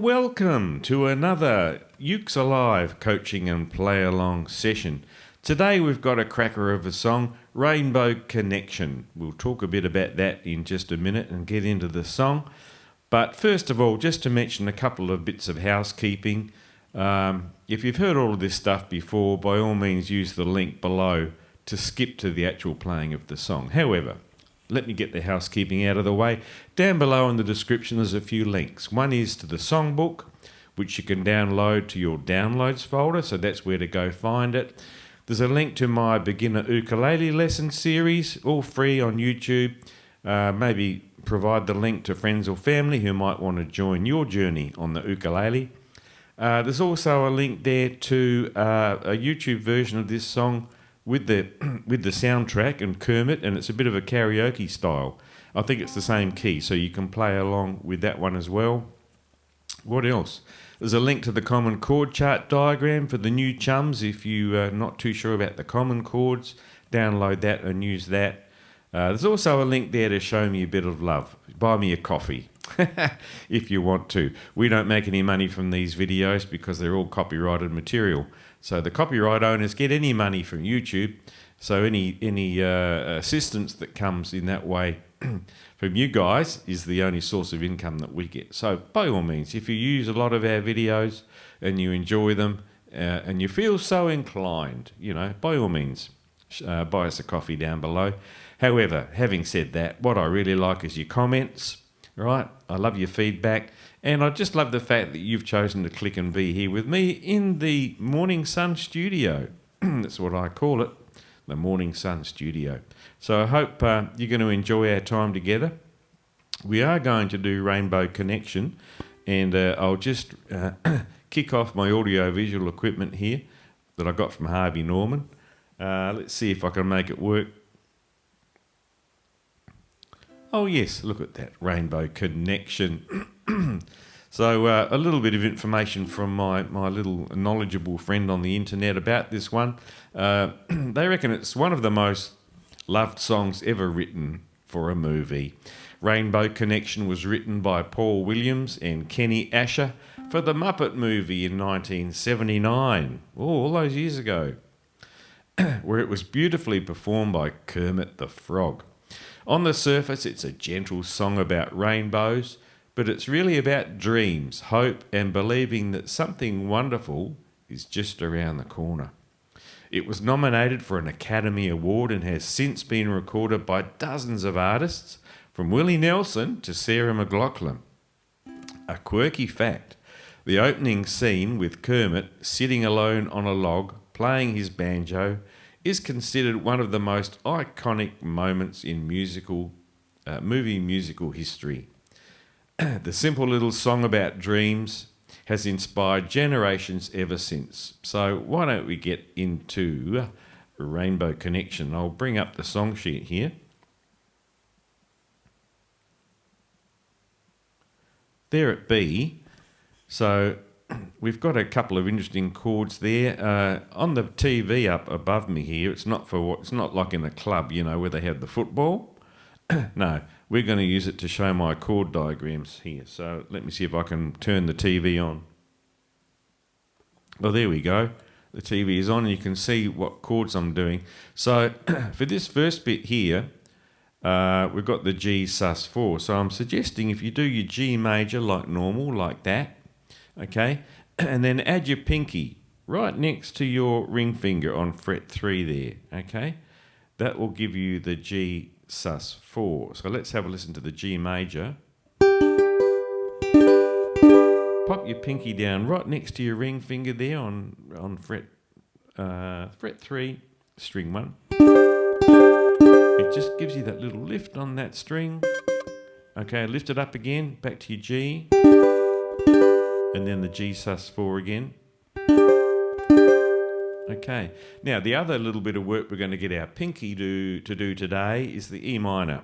welcome to another Ukes Alive coaching and play along session. Today we've got a cracker of a song, Rainbow Connection. We'll talk a bit about that in just a minute and get into the song. But first of all, just to mention a couple of bits of housekeeping. If you've heard all of this stuff before, by all means use the link below to skip to the actual playing of the song. However, let me get the housekeeping out of the way. Down below in the description there's a few links. One is to the songbook, which you can download to your downloads folder, so that's where to go find it. There's a link to my beginner ukulele lesson series, all free on YouTube. Maybe provide the link to friends or family who might want to join your journey on the ukulele. There's also a link there to a YouTube version of this song with the soundtrack and Kermit, and it's a bit of a karaoke style. I think it's the same key, so you can play along with that one as well. What else? There's a link to the common chord chart diagram for the new chums. If you're not too sure about the common chords, download that and use that. There's also a link there to show me a bit of love. Buy me a coffee if you want to. We don't make any money from these videos because they're all copyrighted material. So the copyright owners get any money from YouTube. So any assistance that comes in that way from you guys is the only source of income that we get. So by all means, if you use a lot of our videos and you enjoy them and you feel so inclined, by all means, buy us a coffee down below. However, having said that, what I really like is your comments, right? I love your feedback. And I just love the fact that you've chosen to click and be here with me in the Morning Sun Studio. That's what I call it, the Morning Sun Studio. So I hope you're going to enjoy our time together. We are going to do Rainbow Connection, and I'll just kick off my audio-visual equipment here that I got from Harvey Norman. Let's see if I can make it work. Oh yes, look at that, Rainbow Connection. So a little bit of information from my little knowledgeable friend on the internet about this one. They reckon it's one of the most loved songs ever written for a movie. Rainbow Connection was written by Paul Williams and Kenny Asher for the Muppet movie in 1979, all those years ago, where it was beautifully performed by Kermit the Frog. On the surface, it's a gentle song about rainbows, but it's really about dreams, hope, and believing that something wonderful is just around the corner. It was nominated for an Academy Award and has since been recorded by dozens of artists, from Willie Nelson to Sarah McLachlan. A quirky fact, the opening scene with Kermit sitting alone on a log playing his banjo is considered one of the most iconic moments in movie musical history. The simple little song about dreams has inspired generations ever since. So why don't we get into Rainbow Connection? I'll bring up the song sheet here. There it be. So we've got a couple of interesting chords there. On the TV up above me here, it's not like in a club, where they have the football. No, we're going to use it to show my chord diagrams here. So let me see if I can turn the TV on. Well, there we go. The TV is on and you can see what chords I'm doing. So for this first bit here, we've got the G sus4. So I'm suggesting if you do your G major like normal, like that, okay, and then add your pinky right next to your ring finger on fret 3 there, okay? That will give you the G sus4. So let's have a listen to the G major. Pop your pinky down right next to your ring finger there on fret 3, string 1. It just gives you that little lift on that string. Okay, lift it up again, back to your G. And then the G sus4 again. Okay, now the other little bit of work we're going to get our pinky to do today is the E minor.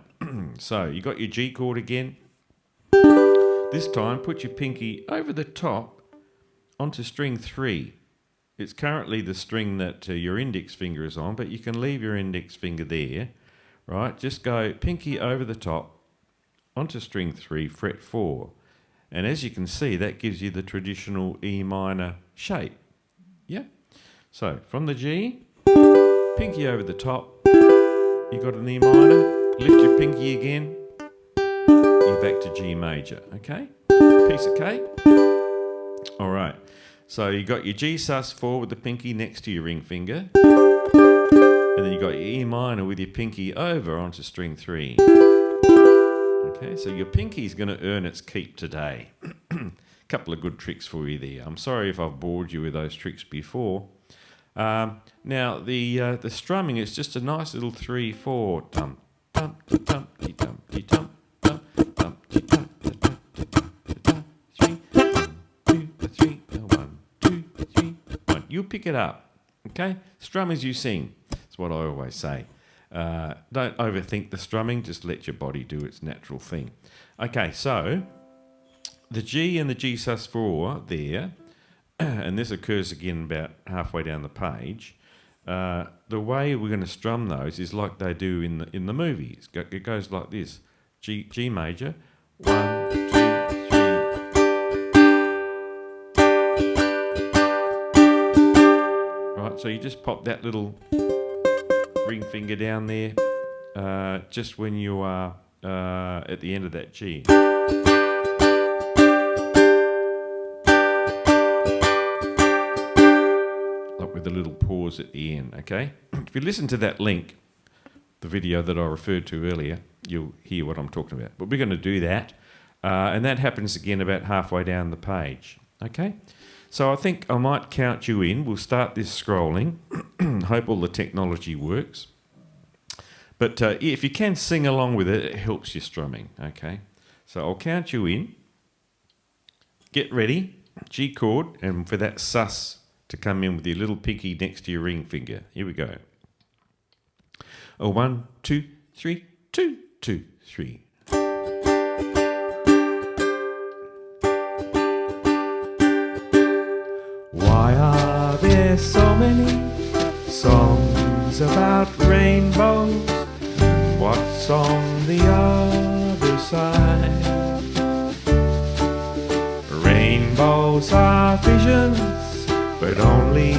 So you got your G chord again. This time put your pinky over the top onto string 3. It's currently the string that your index finger is on, but you can leave your index finger there, right? Just go pinky over the top onto string 3, fret 4. And as you can see, that gives you the traditional E minor shape. Yeah? So from the G, pinky over the top, you got an E minor, lift your pinky again, you're back to G major, okay? Piece of cake. All right, so you got your G sus4 with the pinky next to your ring finger, and then you got your E minor with your pinky over onto string 3. Okay, so your pinky's going to earn its keep today. Couple of good tricks for you there. I'm sorry if I've bored you with those tricks before. Now the strumming is just a nice little 3/4 tum tum tum tum tum tum tum tum tum 3 1 2 3 1 2 3 1. You pick it up, okay? Strum as you sing. That's what I always say. Don't overthink the strumming. Just let your body do its natural thing. Okay, so the G and the G sus4 there. And this occurs again about halfway down the page. The way we're going to strum those is like they do in the movies. It goes like this: G major, 1 2 3. Right, so you just pop that little ring finger down there, just when you are at the end of that G. With a little pause at the end, okay? If you listen to that link, the video that I referred to earlier, you'll hear what I'm talking about. But we're going to do that, and that happens again about halfway down the page, okay? So I think I might count you in. We'll start this scrolling. Hope all the technology works. But if you can sing along with it, it helps your strumming, okay? So I'll count you in. Get ready, G chord, and for that sus to come in with your little pinky next to your ring finger. Here we go. 1 2 3 2 2 3. Why are there so many songs about rainbows? What's on the other side? Rainbows are visions, but only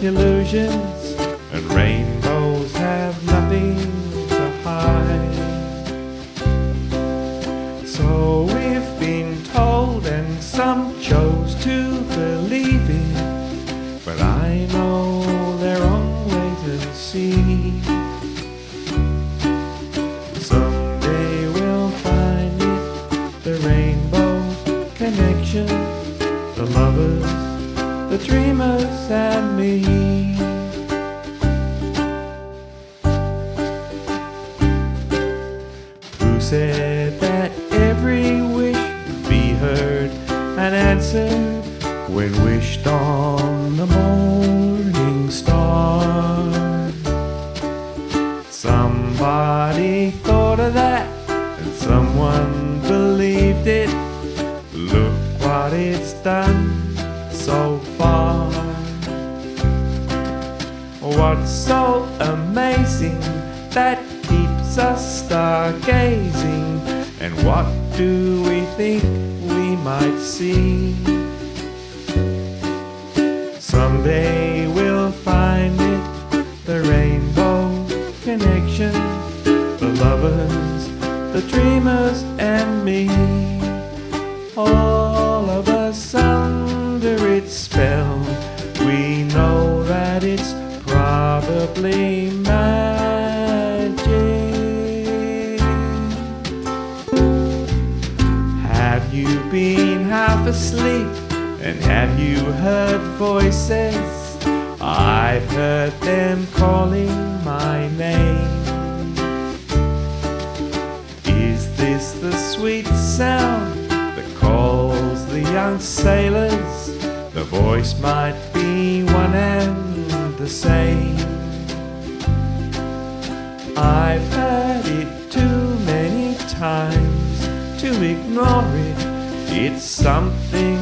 illusions, and rainbows have nothing to hide. So we've been told, and some chose to believe it, but I know they're wrong. Wait and see. Someday we'll find it, the rainbow connection, the lovers, the dreamers and me. Who said that every wish would be heard and answered when wished on the morning star? Somebody thought of that and someone believed it. Look what it's done so far. What's so amazing that keeps us stargazing? And what do we think we might see? Someday we'll find it, the rainbow connection, the lovers, the dreamers and me. All of us under its spell, we know that it's probably magic. Have you been half asleep, and have you heard voices? I've heard them calling my name. Is this the sweet sound that calls the young sailors? The voice might be one and the same. I've heard it too many times to ignore it. It's something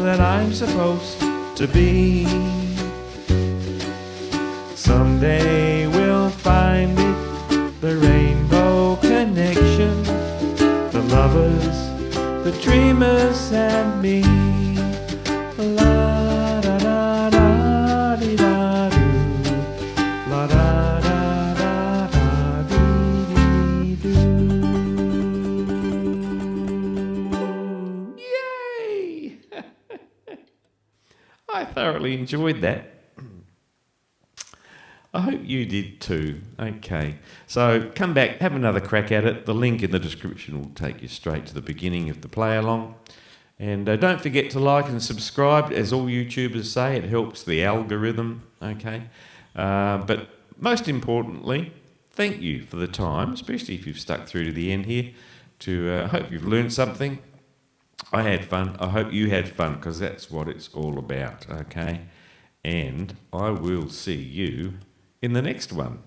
that I'm supposed to be. Someday we'll find it, the rainbow connection, the lovers, the dreamers and me. La da da da dee da doo. La da da da da dee dee doo. Yay! I thoroughly enjoyed that. I hope you did too. Okay, so come back, have another crack at it. The link in the description will take you straight to the beginning of the play along. And don't forget to like and subscribe. As all YouTubers say, it helps the algorithm. Okay, but most importantly, thank you for the time, especially if you've stuck through to the end here. I hope you've learned something. I had fun. I hope you had fun, because that's what it's all about. Okay, and I will see you in the next one.